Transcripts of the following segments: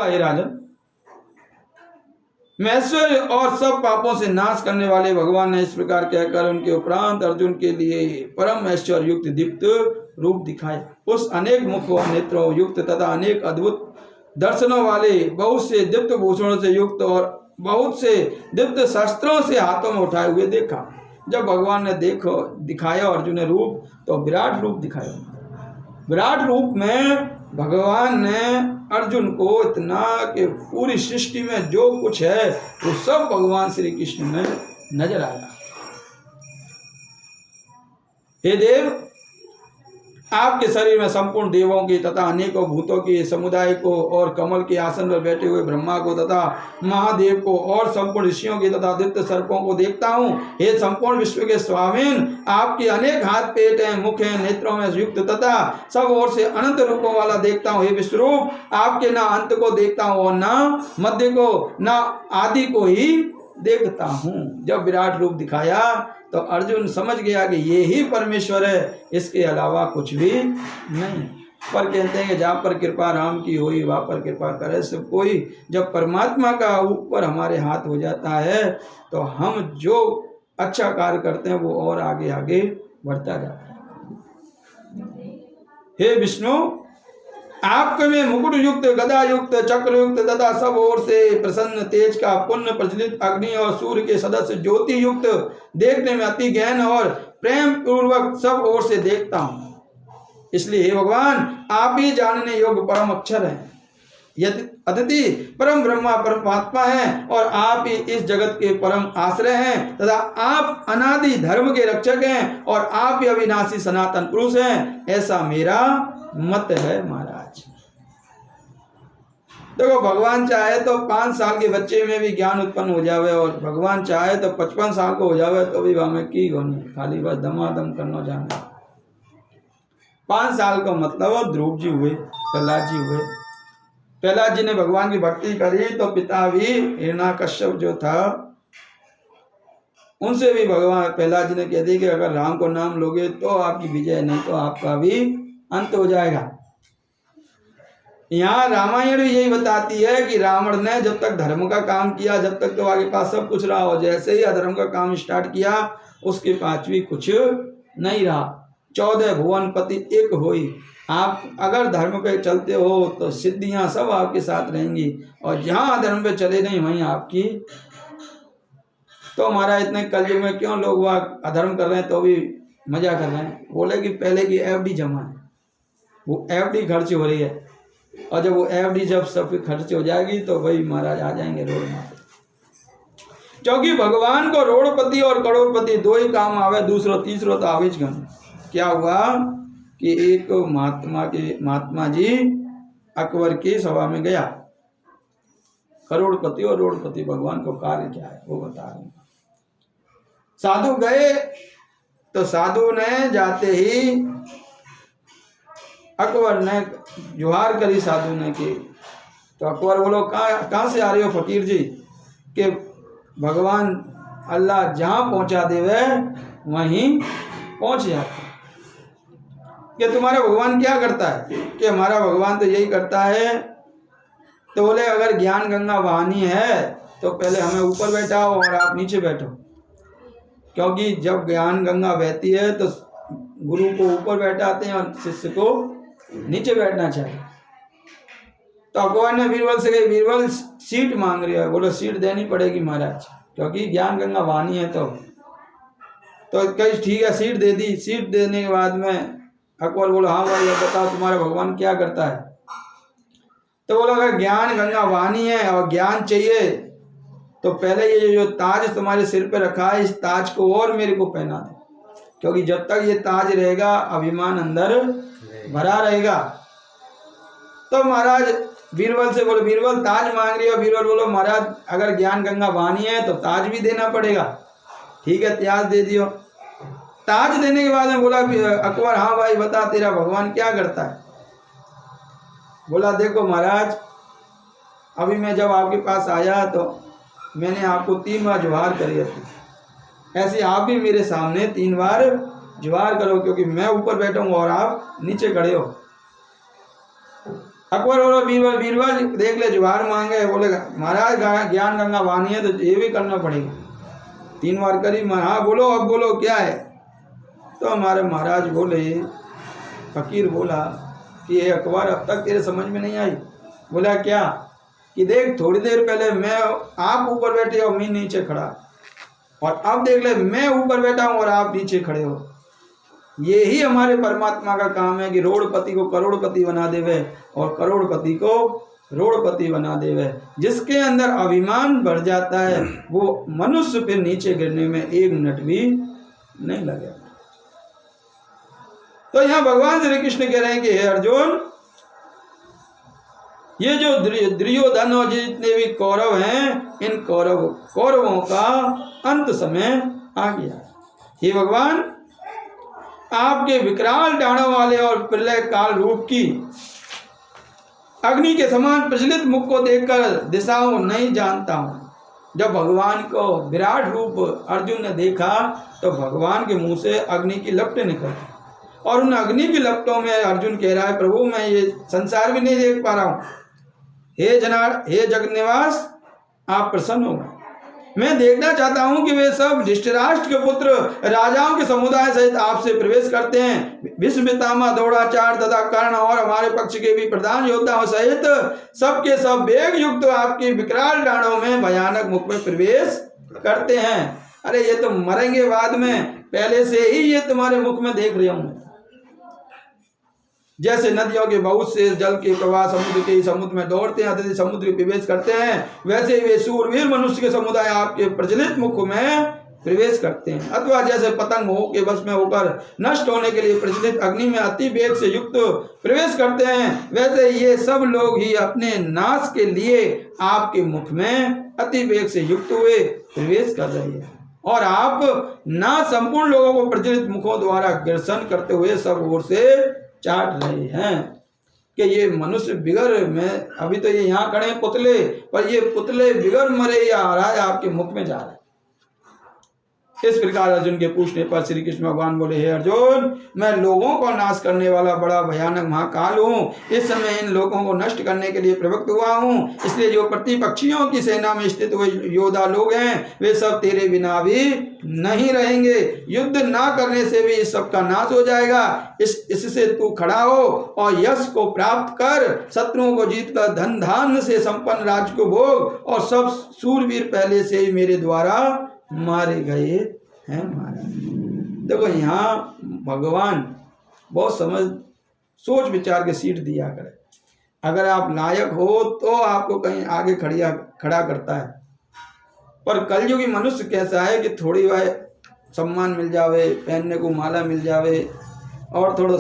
होगा हे राजन। महेश्वर और सब पापों से नाश करने वाले भगवान ने इस प्रकार कहकर उनके उपरांत अर्जुन के लिए परम ऐश्वर्य युक्त दीप्त रूप दिखाया। उस अनेक मुख और नेत्रों युक्त तथा अनेक अद्भुत दर्शनों वाले, बहुत से दीप्त भूषणों से युक्त और बहुत से दीप्त शस्त्रों से हाथों में उठाए हुए देखा। जब भगवान ने दिखाया अर्जुन ने रूप, तो विराट रूप दिखाया। विराट रूप में भगवान ने अर्जुन को इतना कि पूरी सृष्टि में जो कुछ है वो सब भगवान श्री कृष्ण में नजर आया। हे देव, आपके शरीर में संपूर्ण देवों की तथा अनेकों भूतों के समुदाय को और कमल के आसन पर बैठे हुए ब्रह्मा को तथा महादेव को और संपूर्ण ऋषियों की तथा दिव्य सर्पों को देखता हूँ। हे संपूर्ण विश्व के स्वामीन, आपके अनेक हाथ, पेट हैं, मुख हैं, नेत्रों में युक्त तथा सब ओर से अनंत रूपों वाला देखता हूँ। हे विश्वरूप, आपके ना अंत को देखता हूँ और ना मध्य को, ना आदि को ही देखता हूँ। जब विराट रूप दिखाया तो अर्जुन समझ गया कि ये ही परमेश्वर है, इसके अलावा कुछ भी नहीं। पर कहते हैं कि जहाँ पर कृपा राम की हुई वहाँ पर कृपा करे सब कोई। जब परमात्मा का ऊपर हमारे हाथ हो जाता है तो हम जो अच्छा कार्य करते हैं वो और आगे आगे बढ़ता जाता है। हे विष्णु, आपके में मुकुट युक्त, गदा युक्त, चक्र युक्त तथा सब ओर से प्रसन्न तेज का पुण्य प्रज्वलित अग्नि और सूर्य के सदस्य ज्योति युक्त, देखने में अति गहन और प्रेम पूर्वक सब ओर से देखता हूँ। इसलिए हे भगवान, आप ही जानने योग्य परम अक्षर हैं, अतिथि परम ब्रह्मा परमात्मा हैं और आप ही इस जगत के परम आश्रय हैं तथा आप अनादि धर्म के रक्षक हैं और आप ही अविनाशी सनातन पुरुष हैं। ऐसा मेरा मत है महाराज। देखो, भगवान चाहे तो 5 साल के बच्चे में भी ज्ञान उत्पन्न हो जावे और भगवान चाहे तो 55 साल को हो जावे तो भी हमें की होनी, खाली बस दमादम करना जाना। 5 साल का मतलब ध्रुव जी हुए, प्रहलाद जी हुए। प्रहलाद जी ने भगवान की भक्ति करी तो पिता भी हिरण्याकश्यप जो था उनसे भी भगवान प्रहलाद जी ने कह दी कि अगर राम को नाम लोगे तो आपकी विजय, नहीं तो आपका भी अंत हो जाएगा। यहाँ रामायण यही बताती है कि रावण ने जब तक धर्म का काम किया, जब तक तो आगे पास सब कुछ रहा, हो जैसे ही अधर्म का काम स्टार्ट किया उसके पास भी कुछ नहीं रहा। 14 भुवन पति एक होई। आप अगर धर्म पे चलते हो तो सिद्धियां सब आपके साथ रहेंगी और जहाँ अधर्म पे चले नहीं वहीं आपकी। तो हमारा इतने कलयुग में क्यों लोग वह अधर्म कर रहे हैं तो भी मजा कर रहे हैं। बोले कि पहले की एफडी जमा है, वो एफडी खर्च हो रही है और जब वो एफडी जब सब खर्च हो जाएगी तो वही महाराज आ जाएंगे रोड में। क्योंकि भगवान को रोडपति और करोड़पति दो ही काम आवे, दूसरो तीसरो तो आवेज गन। क्या हुआ कि एक महात्मा जी अकबर की सभा में गया, करोड़पति और रोडपति भगवान को कार्य क्या है वो बता रहे हैं। साधु गए तो साधु ने जाते ही अकबर ने जुहार करी, साधु ने की। तो अकबर बोलो कहाँ से आ रहे हो फकीर जी? कि भगवान अल्लाह जहाँ पहुँचा देवे वहीं पहुँच जाते। कि तुम्हारा भगवान क्या करता है? कि हमारा भगवान तो यही करता है। तो बोले अगर ज्ञान गंगा बहानी है तो पहले हमें ऊपर बैठाओ और आप नीचे बैठो, क्योंकि जब ज्ञान गंगा बहती है तो गुरु को ऊपर बैठाते हैं और शिष्य को नीचे बैठना चाहिए। तो अकबर ने बीरबल से कही, बीरबल सीट मांग रही है। बोलो सीट देनी पड़ेगी महाराज, क्योंकि ज्ञान गंगा बहानी है। तो कही ठीक है सीट दे दी। सीट देने के बाद में अकबर बोला हाँ भाई अब बताओ तुम्हारा भगवान क्या करता है? तो बोला अगर ज्ञान गंगा वाणी है और ज्ञान चाहिए तो पहले ये जो ताज तुम्हारे सिर पे रखा है इस ताज को और मेरे को पहना दे, क्योंकि जब तक ये ताज रहेगा अभिमान अंदर भरा रहेगा। तो महाराज बीरबल से बोले बीरबल ताज मांग रही हो। बीरबल बोलो महाराज अगर ज्ञान गंगा वाणी है तो ताज भी देना पड़ेगा। ठीक है ताज दे दियो। ताज देने के बाद में बोला अकबर हाँ भाई बता तेरा भगवान क्या करता है? बोला देखो महाराज अभी मैं जब आपके पास आया तो मैंने आपको 3 बार जुहार करी थी, ऐसे आप भी मेरे सामने 3 बार जुहार करो, क्योंकि मैं ऊपर बैठूंगा और आप नीचे खड़े हो। अकबर बोलो बीरबल, बीरबल देख ले जुहार मांगे, बोलेगा महाराज ज्ञान गंगा वाणी है तो ये भी करना पड़ेगा। 3 बार करी, हाँ बोलो अब बोलो क्या है। तो हमारे महाराज बोले, फकीर बोला कि ये अकबर अब तक तेरे समझ में नहीं आई। बोला क्या? कि देख थोड़ी देर पहले मैं आप ऊपर बैठे हो, मैं नीचे खड़ा, और अब देख ले मैं ऊपर बैठा हूँ और आप नीचे खड़े हो। यही हमारे परमात्मा का काम है कि रोड़पति को करोड़पति बना देवे और करोड़पति को रोड़पति बना देवे। जिसके अंदर अभिमान बढ़ जाता है वो मनुष्य फिर नीचे गिरने में 1 मिनट भी नहीं लगेगा। तो यहाँ भगवान श्री कृष्ण कह रहे हैं कि हे अर्जुन, ये जो दुर्योधन और जितने भी कौरव हैं, इन कौरवों का अंत समय आ गया। हे भगवान, आपके विकराल डाणों वाले और प्रलय काल रूप की अग्नि के समान प्रज्वलित मुख को देखकर दिशाओं नहीं जानता हूं। जब भगवान को विराट रूप अर्जुन ने देखा तो भगवान के मुंह से अग्नि की लपटें निकलती, और उन अग्नि की लपटों में अर्जुन कह रहा है, प्रभु मैं ये संसार भी नहीं देख पा रहा हूं। हे जगन्निवास, आप प्रसन्न हो, मैं देखना चाहता हूं कि वे सब धृतराष्ट्र के पुत्र राजाओं के समुदाय सहित आपसे प्रवेश करते हैं। भीष्म पितामह, द्रोणाचार्य तथा कर्ण और हमारे पक्ष के भी प्रधान योद्धाओं सहित सबके सब वेग युक्त आपके विकराल डाणों में भयानक मुख में प्रवेश करते हैं। अरे ये तो मरेंगे बाद में, पहले से ही ये तुम्हारे मुख में देख रहा हूं। जैसे नदियों के बहुत से जल के प्रवाह समुद्र में दौड़ते हैं, अत्यधिक समुद्र प्रवेश करते हैं, वैसे वे सूरवीर मनुष्य के समुदाय आपके प्रज्वलित मुख में प्रवेश करते हैं। अथवा जैसे पतंग हो के बस में होकर नष्ट होने के लिए प्रज्वलित अग्नि में अति वेग से युक्त प्रवेश करते हैं, वैसे ये सब लोग ही अपने नाश के लिए आपके मुख में अति वेग से युक्त हुए प्रवेश कर रहे हैं। और आप ना संपूर्ण लोगों को प्रज्वलित मुखों द्वारा ग्रसन करते हुए सब ओर से चाट रहे हैं कि ये मनुष्य बिगर में, अभी तो ये यहाँ खड़े हैं पुतले, पर ये पुतले बिगर मरे या आ रहा है आपके मुख में जा रहा है। इस प्रकार अर्जुन के पूछने पर श्री कृष्ण भगवान बोले, हे अर्जुन, मैं लोगों को नाश करने वाला बड़ा भयानक महाकाल हूँ। इस समय इन लोगों को नष्ट करने के लिए प्रवृत्त हुआ हूँ। इसलिए जो प्रतिपक्षियों की सेना में स्थित हुए योद्धा लोग हैं वे सब तेरे बिना भी नहीं रहेंगे। युद्ध ना करने से भी इस सब का नाश हो जाएगा। इससे तू खड़ा हो और यश को प्राप्त कर, शत्रुओं को जीत कर धन धान्य से संपन्न राज्य को भोग, और सब सूरवीर पहले से ही मेरे द्वारा मारे गए हैं। महाराज देखो, यहाँ भगवान बहुत सोच विचार के सीट दिया करे। अगर आप लायक हो तो आपको कहीं आगे खड़ा करता है, पर कलयुगी मनुष्य कैसा है कि थोड़ी वह सम्मान मिल जावे, पहनने को माला मिल जावे और थोड़ा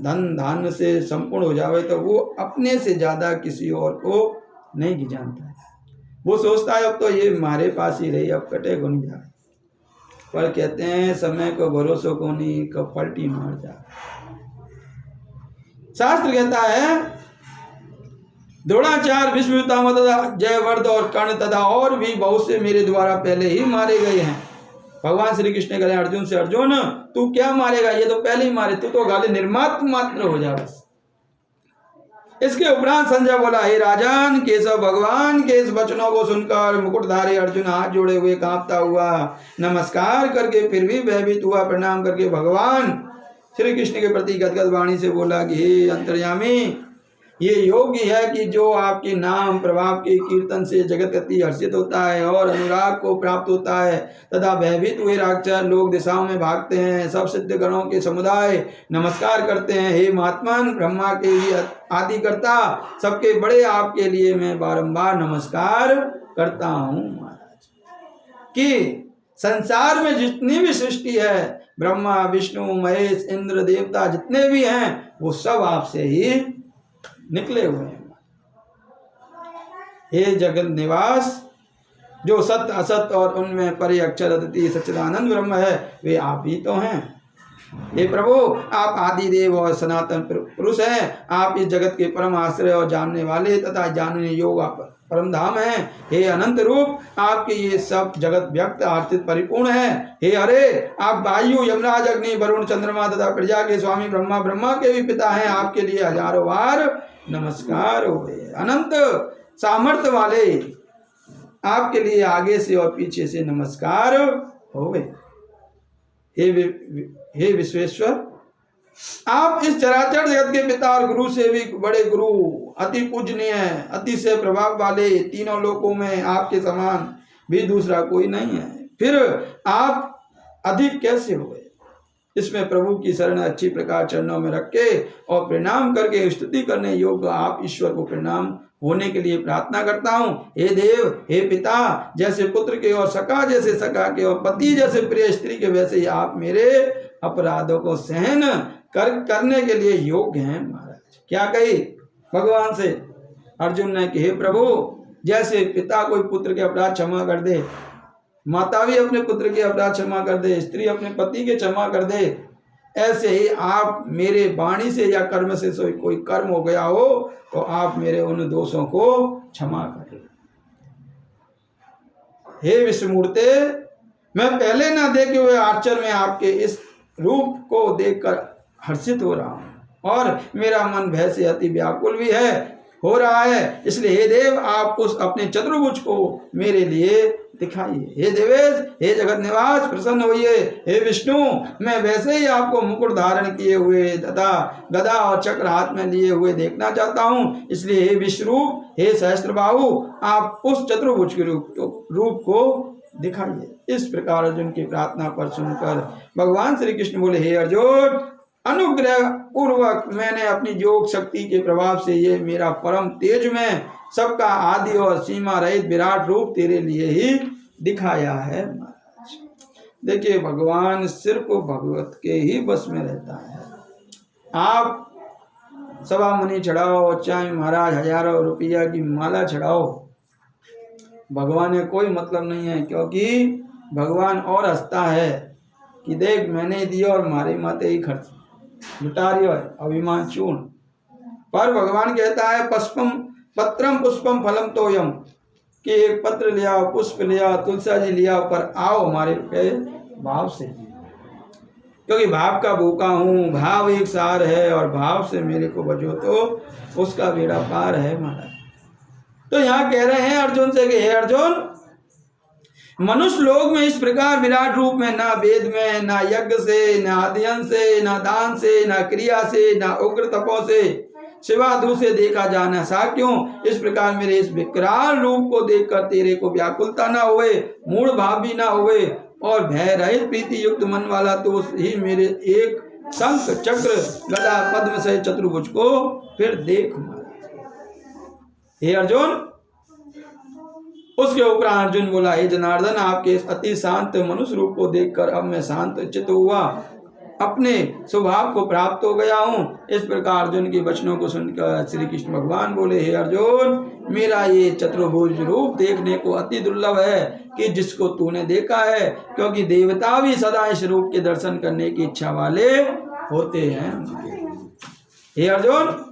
धन धान्य से संपूर्ण हो जावे तो वो अपने से ज़्यादा किसी और को नहीं जानता है। वो सोचता है अब तो ये हमारे पास ही रही, अब कटे को नहीं जाए। पर कहते हैं समय को भरोसों को नहीं, कब पलटी मार जा। शास्त्र कहता है द्रोणाचार्य, भीष्म पितामह तथा जयवर्ध और कर्ण तथा और भी बहुत से मेरे द्वारा पहले ही मारे गए हैं। भगवान श्री कृष्ण कह रहे अर्जुन से, अर्जुन तू क्या मारेगा, ये तो पहले ही मारे, तू तो गाली निर्मात्र मात्र हो जा बस। इसके उपरांत संजय बोला, हे राजन, केशव भगवान के इस वचनों को सुनकर मुकुटधारी अर्जुन हाथ जोड़े हुए कांपता हुआ नमस्कार करके फिर भी भयभीत हुआ प्रणाम करके भगवान श्री कृष्ण के प्रति गदगद वाणी से बोला कि हे अंतर्यामी, ये योग्य है कि जो आपके नाम प्रभाव के कीर्तन से जगत अति हर्षित होता है और अनुराग को प्राप्त होता है तथा भयभीत हुए राक्षस लोग दिशाओं में भागते हैं। सब सिद्ध गणों के समुदाय नमस्कार करते हैं। हे महात्मन, ब्रह्मा के भी आदि करता सबके बड़े आपके लिए मैं बारंबार नमस्कार करता हूँ। महाराज कि संसार में जितनी भी सृष्टि है, ब्रह्मा विष्णु महेश इंद्र देवता जितने भी हैं, वो सब आपसे ही निकले हुए हैं। हे जगत निवास, जो सत्य असत्य और उनमें परे अक्षर अद्वितीय सच्चिदानंद ब्रह्म है, वे आप ही तो हैं। हे प्रभु, आप आदि देव और सनातन पुरुष हैं। आप इस जगत के परम आश्रय और जानने वाले तथा जानने योग्य परम धाम है। हे अनंत रूप, आपके ये सब जगत व्यक्त आर्थित परिपूर्ण है। हे हरे, आप वायु यमराज अग्नि वरुण चंद्रमा तथा प्रजा के स्वामी ब्रह्मा के भी पिता हैं। आपके लिए हजारों बार नमस्कार होवे। अनंत सामर्थ्य वाले आपके लिए आगे से और पीछे से नमस्कार होवे। हे विश्वेश्वर, आप इस चराचर जगत के पिता और गुरु से भी बड़े गुरु, अति पूजनीय, अतिशय प्रभाव वाले, तीनों लोकों में आपके समान भी दूसरा कोई नहीं है, फिर आप अधिक कैसे हुए? इसमें प्रभु की शरण अच्छी प्रकार चरणों में रख के और प्रणाम करके स्तुति करने योग्य आप ईश्वर को प्रणाम होने के लिए प्रार्थना करता हूँ। हे देव, हे पिता, जैसे पुत्र के और सखा जैसे सखा के और पति जैसे प्रिय स्त्री के, वैसे ही आप मेरे अपराधों को सहन करने के लिए योग्य हैं। महाराज क्या कही भगवान से अर्जुन ने कि हे प्रभु, जैसे पिता कोई पुत्र के अपराध क्षमा कर दे, माता भी अपने पुत्र के अपराध क्षमा कर दे, स्त्री अपने पति के क्षमा कर दे, ऐसे ही आप मेरे वाणी से या कर्म से कोई कर्म हो गया हो तो आप मेरे उन दोषों को क्षमा करें। हे विष्णुमूर्ते, मैं पहले ना देखे हुए आश्चर्य में आपके इस रूप को देखकर हर्षित हो रहा हूँ और मेरा मन भय से अति व्याकुल भी हो रहा है। इसलिए हे देव, आप उस अपने चतुर्भुज को मेरे लिए दिखाइए। हे देवेश, हे जगत निवास, प्रसन्न होइए। हे विष्णु, मैं वैसे ही आपको मुकुट धारण किए हुए तथा गदा और चक्र हाथ में लिए हुए देखना चाहता हूँ। इसलिए हे विश्वरूप, हे सहस्त्रबाहु, आप उस चतुर्भुज के रूप को दिखाइए। इस प्रकार अर्जुन की प्रार्थना पर सुनकर भगवान श्री कृष्ण बोले, हे अर्जुन, अनुग्रह पूर्वक मैंने अपनी योग शक्ति के प्रभाव से ये मेरा परम तेज में सबका आदि और सीमा रहित विराट रूप तेरे लिए ही दिखाया है। महाराज देखिए, भगवान सिर्फ भगवत के ही बस में रहता है। आप सवा मुनि चढ़ाओ, चाहे महाराज हजारों रुपया की माला चढ़ाओ, भगवान में कोई मतलब नहीं है, क्योंकि भगवान और हंसता है कि देख मैंने दिया और मारे माते ही खर्च लुटा रही है, अभिमान चूर्ण। पर भगवान कहता है पत्रम पुष्पम फलम तोयम, कि एक पत्र लिया, पुष्प लिया, तुलसा जी लिया, पर आओ हमारे भाव से, क्योंकि भाव का भूखा हूँ, भाव एक सार है और भाव से मेरे को बजो तो उसका बेड़ा पार है। महाराज तो यहाँ कह रहे हैं अर्जुन से कि हे अर्जुन, मनुष्य लोग में इस प्रकार विराट रूप में ना वेद में, ना यज्ञ से, ना अध्ययन से, ना दान से, ना क्रिया से, ना उग्र तपों से सिवा दूसरे देखा जाना सा क्यों? इस प्रकार मेरे इस विकराल रूप को देखकर तेरे को व्याकुलता ना होए, मूढ़ भाव भी ना होए और भय रहित प्रीति युक्त मन वाला तो ही मेरे एक शंख चक्र गदा पद्म सहित चतुर्भुज को फिर देख। हे अर्जुन, उसके उपरांत अर्जुन बोला, हे जनार्दन, आपके इस अति शांत मनुष्य रूप को देखकर अब मैं शांत चित्त हुआ, अपने स्वभाव को प्राप्त हो गया हूँ। इस प्रकार अर्जुन के वचनों को सुनकर श्री कृष्ण भगवान बोले, हे अर्जुन, मेरा ये चतुर्भुज रूप देखने को अति दुर्लभ है कि जिसको तूने देखा है, क्योंकि देवता भी सदा इस रूप के दर्शन करने की इच्छा वाले होते हैं। हे अर्जुन,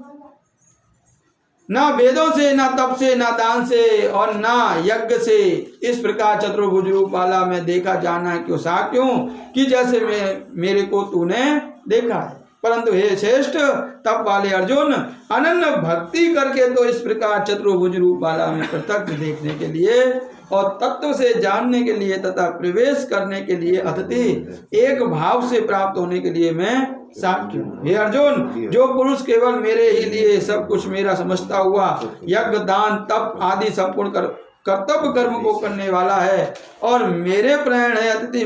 ना वेदों से, ना तप से, ना दान से और ना यज्ञ से इस प्रकार चतुर्भुज रूप वाला मैं देखा जाना क्यों सा क्यों कि जैसे मेरे को तूने देखा है। परंतु हे श्रेष्ठ तप वाले अर्जुन, अनन्य भक्ति करके तो इस प्रकार चतुर्भुज रूप वाला मैं प्रत्यक्ष देखने के लिए और तत्व से जानने के लिए तथा प्रवेश करने के लिए अतिथि एक भाव से प्राप्त होने के लिए मैं साक्ष्य हूँ। हे अर्जुन, जो पुरुष केवल मेरे ही लिए सब कुछ मेरा समझता हुआ यज्ञ दान तप आदि संपूर्ण कर्तव्य कर्म को करने वाला है और मेरे प्राण है अतिथि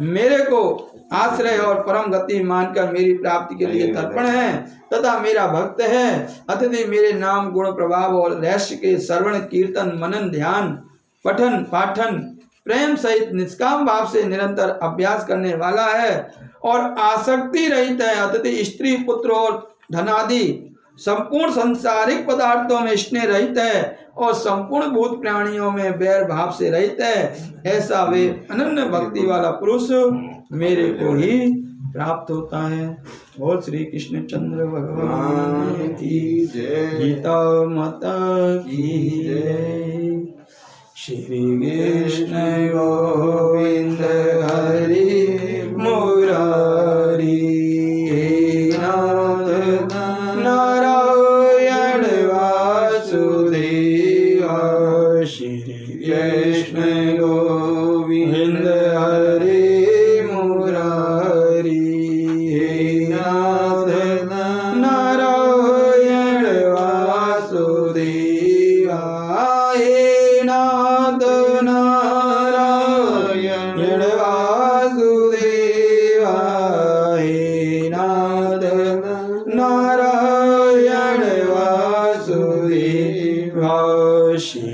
मेरे को आश्रय और परम गति मानकर मेरी प्राप्ति के लिए तर्पण है तथा मेरा भक्त है, अतिथि मेरे नाम गुण प्रभाव और रहस्य के श्रवण कीर्तन मनन ध्यान पठन पाठन प्रेम सहित निष्काम भाव से निरंतर अभ्यास करने वाला है और आसक्ति रहित है, अतिथि स्त्री पुत्र और धनादि संपूर्ण संसारिक पदार्थों में स्नेह रहित है और संपूर्ण भूत प्राणियों में वैर भाव से रहित है। ऐसा वे अनन्य भक्ति वाला पुरुष मेरे को ही प्राप्त होता है। बोल श्री कृष्ण चंद्र भगवान की जय, गीता माता की जय। श्री कृष्ण गोविंद हरि मुरारी, हे नाथ श्री कृष्ण गोविंद हरे मुरारी। हे नाथ नारायण वासुदेवा। हे नाथ नारायण वासुदेवा। हे नाथ नारायण वासुदेवा। श्री